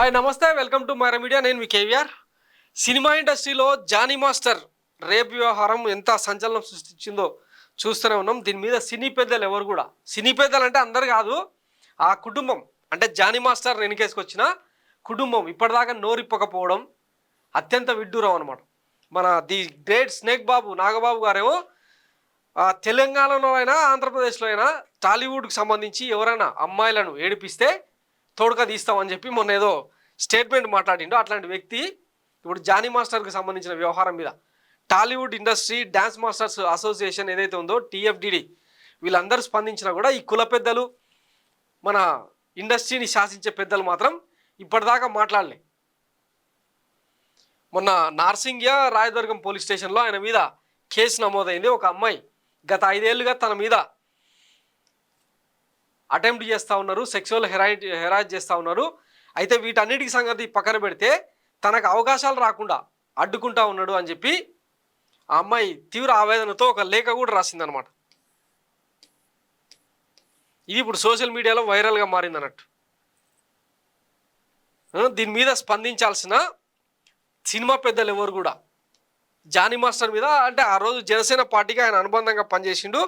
Hi నమస్తే, welcome to Myra media. నేను మీ కేవీఆర్. సినిమా ఇండస్ట్రీలో జానీ మాస్టర్ రేప్ వ్యవహారం ఎంత సంచలనం సృష్టించిందో చూస్తూనే ఉన్నాం. దీని మీద సినీ పెద్దలు ఎవరు కూడా, సినీ పెద్దలు అంటే అందరు కాదు, ఆ కుటుంబం అంటే జానీ మాస్టర్ వెనుకేసుకొచ్చిన కుటుంబం ఇప్పటిదాకా నోరిప్పకపోవడం అత్యంత విడ్డూరం అనమాట. మన ది గ్రేట్ స్నేక్ బాబు నాగబాబు గారేమో తెలంగాణలో అయినా ఆంధ్రప్రదేశ్లో అయినా టాలీవుడ్కి సంబంధించి ఎవరైనా అమ్మాయిలను ఏడిపిస్తే తోడుక తీస్తామని చెప్పి మొన్న ఏదో స్టేట్మెంట్ మాట్లాడిండో అట్లాంటి వ్యక్తి ఇప్పుడు జానీ మాస్టర్కి సంబంధించిన వ్యవహారం మీద Tollywood industry dance masters association ఏదైతే ఉందో TFDD వీళ్ళందరూ స్పందించినా కూడా ఈ కుల పెద్దలు మన ఇండస్ట్రీని శాసించే పెద్దలు మాత్రం ఇప్పటిదాకా మాట్లాడలే. మొన్న నార్సింగ్య రాయదుర్గం పోలీస్ స్టేషన్లో ఆయన మీద కేసు నమోదైంది. ఒక అమ్మాయి గత 5 ఏళ్ళుగా తన మీద అటెంప్ట్ చేస్తూ ఉన్నారు, సెక్సువల్ హెరాస్ చేస్తూ ఉన్నారు. అయితే వీటన్నిటికి సంగతి పక్కన పెడితే తనకు అవకాశాలు రాకుండా అడ్డుకుంటా ఉన్నాడు అని చెప్పి ఆ అమ్మాయి తీవ్ర ఆవేదనతో ఒక లేఖ కూడా రాసిందనమాట. ఇది ఇప్పుడు సోషల్ మీడియాలో వైరల్గా మారింది అన్నట్టు. దీని మీద స్పందించాల్సిన సినిమా పెద్దలు ఎవరు కూడా జానీ మాస్టర్ మీద, అంటే ఆ రోజు జనసేన పార్టీకి ఆయన అనుబంధంగా పనిచేసిండు.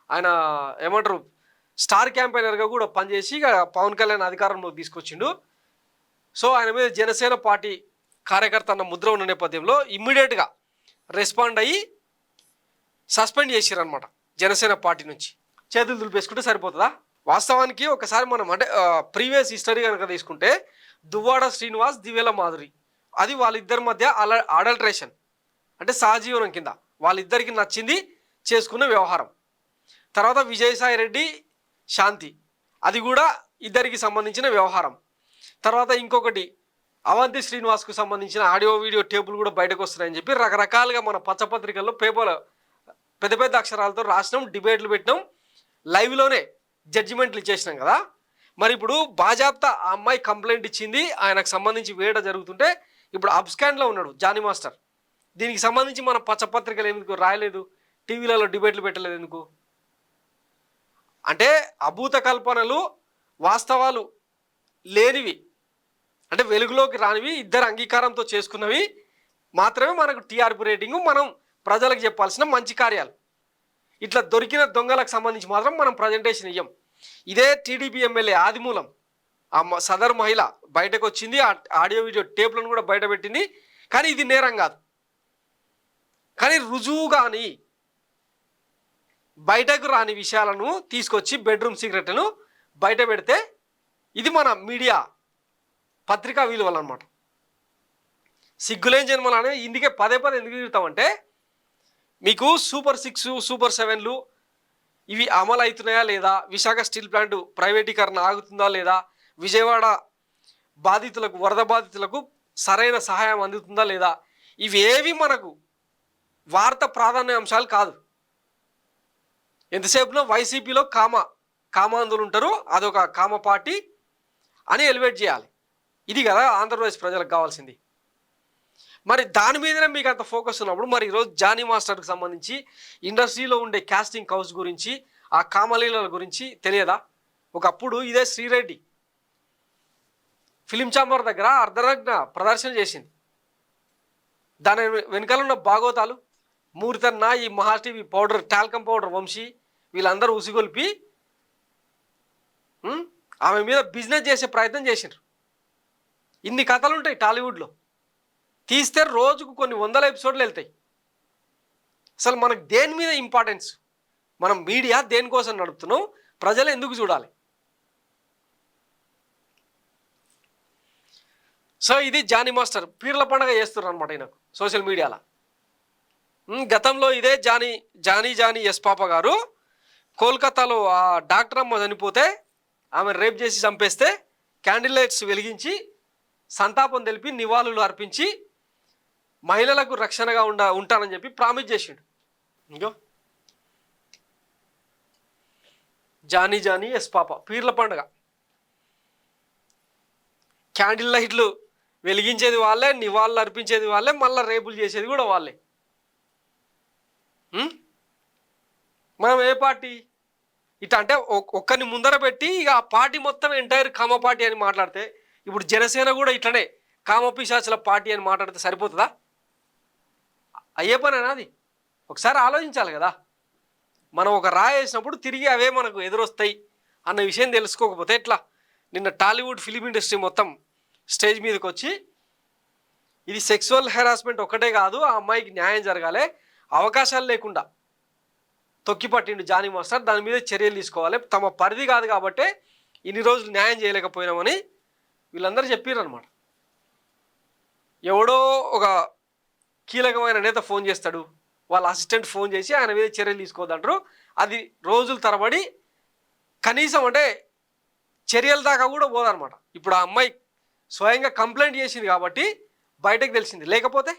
ఆయన ఏమంటారు స్టార్ క్యాంపెయినర్గా కూడా పనిచేసి ఇక పవన్ కళ్యాణ్ అధికారంలోకి తీసుకొచ్చిండు. సో ఆయన మీద జనసేన పార్టీ కార్యకర్త అన్న ముద్ర ఉన్న నేపథ్యంలో ఇమ్మీడియట్గా రెస్పాండ్ అయ్యి సస్పెండ్ చేసిరనమాట జనసేన పార్టీ నుంచి. చేతులు దులిపేసుకుంటే సరిపోతుందా? వాస్తవానికి ఒకసారి మనం అంటే ప్రీవియస్ హిస్టరీ కనుక తీసుకుంటే దువ్వాడ శ్రీనివాస్ దివ్యల మాధురి అది వాళ్ళిద్దరి మధ్య అడల్ట్రేషన్ అంటే సహజీవనం కింద వాళ్ళిద్దరికి నచ్చింది చేసుకున్న వ్యవహారం. తర్వాత విజయసాయి రెడ్డి శాంతి అది కూడా ఇద్దరికి సంబంధించిన వ్యవహారం. తర్వాత ఇంకొకటి అవంతి శ్రీనివాస్కు సంబంధించిన ఆడియో వీడియో టేపులు కూడా బయటకు వస్తున్నాయని చెప్పి రకరకాలుగా మన పచ్చపత్రికల్లో పేపర్ పెద్ద పెద్ద అక్షరాలతో రాసినాం, డిబేట్లు పెట్టినాం, లైవ్లోనే జడ్జిమెంట్లు ఇచ్చేసినాం కదా. మరి ఇప్పుడు బాజాప్తా ఆ అమ్మాయి కంప్లైంట్ ఇచ్చింది, ఆయనకు సంబంధించి వేట జరుగుతుంటే ఇప్పుడు అబ్స్కాండ్లో ఉన్నాడు జానీ మాస్టర్. దీనికి సంబంధించి మన పచ్చపత్రికలు ఎందుకు రాయలేదు, టీవీలలో డిబేట్లు పెట్టలేదు ఎందుకు? అంటే అభూత కల్పనలు వాస్తవాలు లేనివి అంటే వెలుగులోకి రానివి ఇద్దరు అంగీకారంతో చేసుకున్నవి మాత్రమే మనకు టీఆర్పీ రేటింగు, మనం ప్రజలకు చెప్పాల్సిన మంచి కార్యాలు. ఇట్లా దొరికిన దొంగలకు సంబంధించి మాత్రం మనం ప్రజెంటేషన్ ఇయ్యం. ఇదే టీడీపీ ఎమ్మెల్యే ఆదిమూలం ఆ సదర్ మహిళ బయటకు వచ్చింది, ఆడియో వీడియో టేప్లను కూడా బయట పెట్టింది. కానీ ఇది నేరం కాదు. కానీ రుజువు కానీ బయటకు రాని విషయాలను తీసుకొచ్చి బెడ్రూమ్ సీక్రెట్లను బయట పెడితే ఇది మన మీడియా పత్రికా విలువలు అనమాట. సిగ్గులేని జన్మలు అనేవి ఇందుకే పదే ఎందుకు తిరుగుతామంటే మీకు సూపర్ 6 సూపర్ 7లు ఇవి అమలు అవుతున్నాయా లేదా, విశాఖ స్టీల్ ప్లాంట్ ప్రైవేటీకరణ ఆగుతుందా లేదా, విజయవాడ బాధితులకు వరద బాధితులకు సరైన సహాయం అందుతుందా లేదా, ఇవేవి మనకు వార్త ప్రాధాన్య అంశాలు కాదు. ఎంతసేపులో వైసీపీలో కామాంధులు ఉంటారు, అదొక కామ పార్టీ అని ఎలివేట్ చేయాలి. ఇది కదా ఆంధ్రప్రదేశ్ ప్రజలకు కావాల్సింది. మరి దాని మీదనే మీకు అంత ఫోకస్ ఉన్నప్పుడు మరి ఈరోజు జానీ మాస్టర్కి సంబంధించి ఇండస్ట్రీలో ఉండే కాస్టింగ్ కౌచ్ గురించి ఆ కామలీలల గురించి తెలియదా? ఒకప్పుడు ఇదే శ్రీరెడ్డి ఫిలిం ఛాంబర్ దగ్గర అర్ధనగ్న ప్రదర్శన చేసింది. దాని వెనకాల ఉన్న భాగవతాలు మూర్తన్న, ఈ Maha TV powder talcum powder Vamsi వీళ్ళందరూ ఉసిగొల్పి ఆమె మీద బిజినెస్ చేసే ప్రయత్నం చేసిండ్రు. ఇన్ని కథలు ఉంటాయి టాలీవుడ్లో, తీస్తే రోజుకు కొన్ని 100 ఎపిసోడ్లు వెళ్తాయి. అసలు మనకు దేని మీద ఇంపార్టెన్స్, మనం మీడియా దేనికోసం నడుపుతున్నాం, ప్రజలు ఎందుకు చూడాలి? సో ఇది జానీ మాస్టర్ పీర్ల పండుగ చేస్తున్నారు అనమాట ఈయనకు సోషల్ మీడియాలో. గతంలో ఇదే జానీ ఎస్ పాప గారు కోల్కతాలో ఆ డాక్టర్ అమ్మ చనిపోతే ఆమె రేప్ చేసి చంపేస్తే క్యాండిల్ లైట్స్ వెలిగించి సంతాపం తెలిపి నివాళులు అర్పించి మహిళలకు రక్షణగా ఉంటానని చెప్పి ప్రామిస్ చేసిండు. ఇంకో జానీ ఎస్ పాప పీర్ల పండుగ క్యాండిల్ లైట్లు వెలిగించేది వాళ్ళే, నివాళులు అర్పించేది వాళ్ళే, మళ్ళీ రేపులు చేసేది కూడా వాళ్ళే. మనం ఏ పార్టీ ఇట్లా అంటే ఒక్కరిని ముందర పెట్టి ఇక ఆ పార్టీ మొత్తం ఎంటైర్ కామ పార్టీ అని మాట్లాడితే ఇప్పుడు జనసేన కూడా ఇట్లనే కామపిశాచుల పార్టీ అని మాట్లాడితే సరిపోతుందా? అయ్యే పనేనా అది? ఒకసారి ఆలోచించాలి కదా. మనం ఒక రాయి వేసినప్పుడు తిరిగి అవే మనకు ఎదురొస్తాయి అన్న విషయం తెలుసుకోకపోతే ఎట్లా? నిన్న టాలీవుడ్ ఫిలిం ఇండస్ట్రీ మొత్తం స్టేజ్ మీదకి వచ్చి ఇది సెక్సువల్ హెరాస్మెంట్ ఒక్కటే కాదు, ఆ అమ్మాయికి న్యాయం జరగాలి, అవకాశాలు లేకుండా తొక్కిపట్టిండు జానీ మాస్టర్, దాని మీద చర్యలు తీసుకోవాలి, తమ పరిధి కాదు కాబట్టే ఇన్ని రోజులు న్యాయం చేయలేకపోయినామని వీళ్ళందరూ చెప్పారు అనమాట. ఎవడో ఒక కీలకమైన నేత ఫోన్ చేస్తాడు, వాళ్ళ అసిస్టెంట్ ఫోన్ చేసి ఆయన మీద చర్యలు తీసుకోవద్దంటారు. అది రోజుల తరబడి కనీసం అంటే చర్యల దాకా కూడా పోదనమాట. ఇప్పుడు ఆ అమ్మాయి స్వయంగా కంప్లైంట్ చేసింది కాబట్టి బయటకు తెలిసింది. లేకపోతే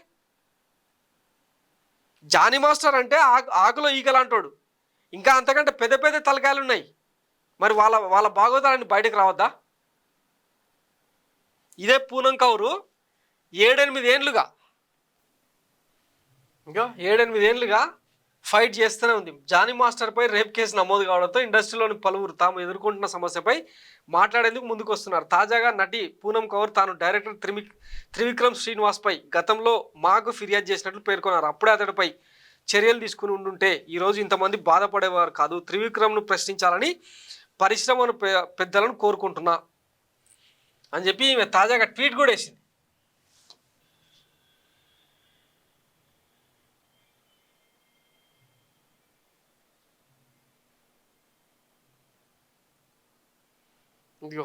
జానీ మాస్టర్ అంటే ఆకులో ఈకలంటాడు, ఇంకా అంతకంటే పెద్ద పెద్ద తలకాయలు ఉన్నాయి. మరి వాళ్ళ భాగవతాలని బయటకు రావద్దా? ఇదే పూనం కౌరు 7-8 ఏళ్ళుగా ఇంకా 7-8 ఏళ్ళుగా ఫైట్ చేస్తూనే ఉంది. జానీ మాస్టర్పై రేప్ కేసు నమోదు కావడంతో ఇండస్ట్రీలోని పలువురు తాము ఎదుర్కొంటున్న సమస్యపై మాట్లాడేందుకు ముందుకు వస్తున్నారు. తాజాగా నటి పూనం కౌర్ తాను డైరెక్టర్ త్రివిక్రమ్ శ్రీనివాస్పై గతంలో మాకు ఫిర్యాదు చేసినట్లు పేర్కొన్నారు. అప్పుడే అతడిపై చర్యలు తీసుకుని ఉండుంటే ఈరోజు ఇంతమంది బాధపడేవారు కాదు. త్రివిక్రమ్ను ప్రశ్నించాలని పరిశ్రమను పెద్దలను కోరుకుంటున్నా అని చెప్పి ఈమె తాజాగా ట్వీట్ కూడా వేసింది. ఇదిగో,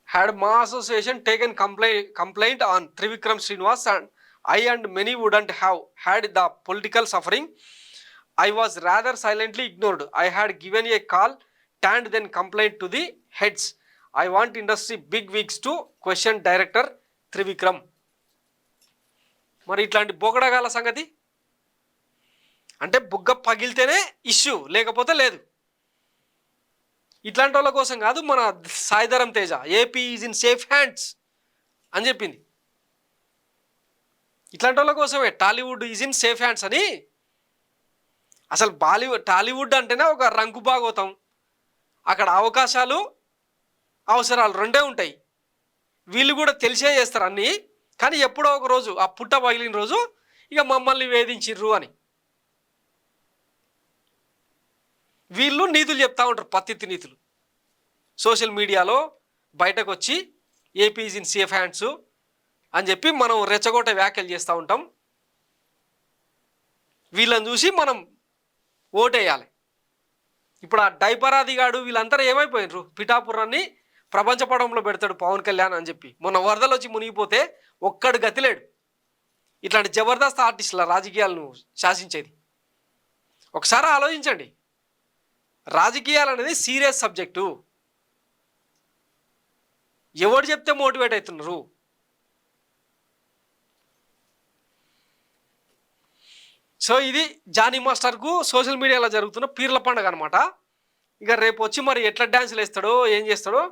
had Ma Association taken complaint on Trivikram Srinivas and I and many wouldn't have had the political suffering. I was rather silently ignored. I had given a call, turned then complaint to the heads. I want industry big wigs to question director Trivikram. మరి ఇట్లాంటి బొగడగాల సంగతి అంటే బుగ్గ పగిలితేనే issue, లేకపోతే లేదు. ఇట్లాంటి వాళ్ళ కోసం కాదు మన Saidharam Teja AP is in safe hands అని చెప్పింది. ఇట్లాంటి వాళ్ళ కోసమే Tollywood is in safe hands అని. అసలు టాలీవుడ్ అంటేనే ఒక రంకు భాగవతం. అక్కడ అవకాశాలు అవసరాలు రెండే ఉంటాయి. వీళ్ళు కూడా తెలిసే చేస్తారు అన్నీ. కానీ ఎప్పుడో ఒక రోజు ఆ పుట్ట పగిలిన రోజు ఇక మమ్మల్ని వేధించిర్రు అని వీళ్ళు నీతులు చెప్తా ఉంటారు, పత్తిత్తి నీతులు. సోషల్ మీడియాలో బయటకు వచ్చి AP is in safe hands అని చెప్పి మనం రెచ్చగొట్టే వ్యాఖ్యలు చేస్తూ ఉంటాం. వీళ్ళని చూసి మనం ఓటేయాలి. ఇప్పుడు ఆ డైపరాదిగాడు వీళ్ళందరూ ఏమైపోయినరు? పిఠాపురాన్ని ప్రపంచ పటంలో పెడతాడు పవన్ కళ్యాణ్ అని చెప్పి. మొన్న వరదలు వచ్చి మునిగిపోతే ఒక్కడు గతిలేడు. ఇట్లాంటి జబర్దస్త్ ఆర్టిస్టుల రాజకీయాలను శాసించేది. ఒకసారి ఆలోచించండి, రాజకీయాలు అనేది సీరియస్ సబ్జెక్టు. ఎవరు చెప్తే మోటివేట్ అవుతున్నారు? సో ఇది జానీ మాస్టర్కు సోషల్ మీడియాలో జరుగుతున్న పీర్ల పండుగ అనమాట. ఇక రేపు వచ్చి మరి ఎట్లా డ్యాన్సులు వేస్తాడో ఏం చేస్తాడో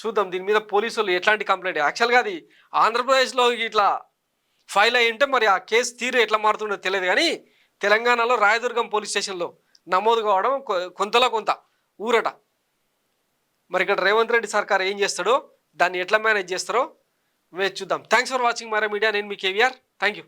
చూద్దాం. దీని మీద పోలీసులు ఎట్లాంటి కంప్లైంట్, యాక్చువల్గా అది ఆంధ్రప్రదేశ్లో ఇట్లా ఫైల్ అయ్యి ఉంటే మరి ఆ కేసు తీరు ఎట్లా మారుతుందో తెలియదు. కానీ తెలంగాణలో రాయదుర్గం పోలీస్ స్టేషన్లో నమోదు కావడం కొంతలో కొంత ఊరట. మరి ఇక్కడ రేవంత్ రెడ్డి సర్కార్ ఏం చేస్తాడో, దాన్ని ఎట్లా మేనేజ్ చేస్తారో వేచి చూద్దాం. Thanks for watching Mara media. నేను మీ కేవీఆర్. Thank you.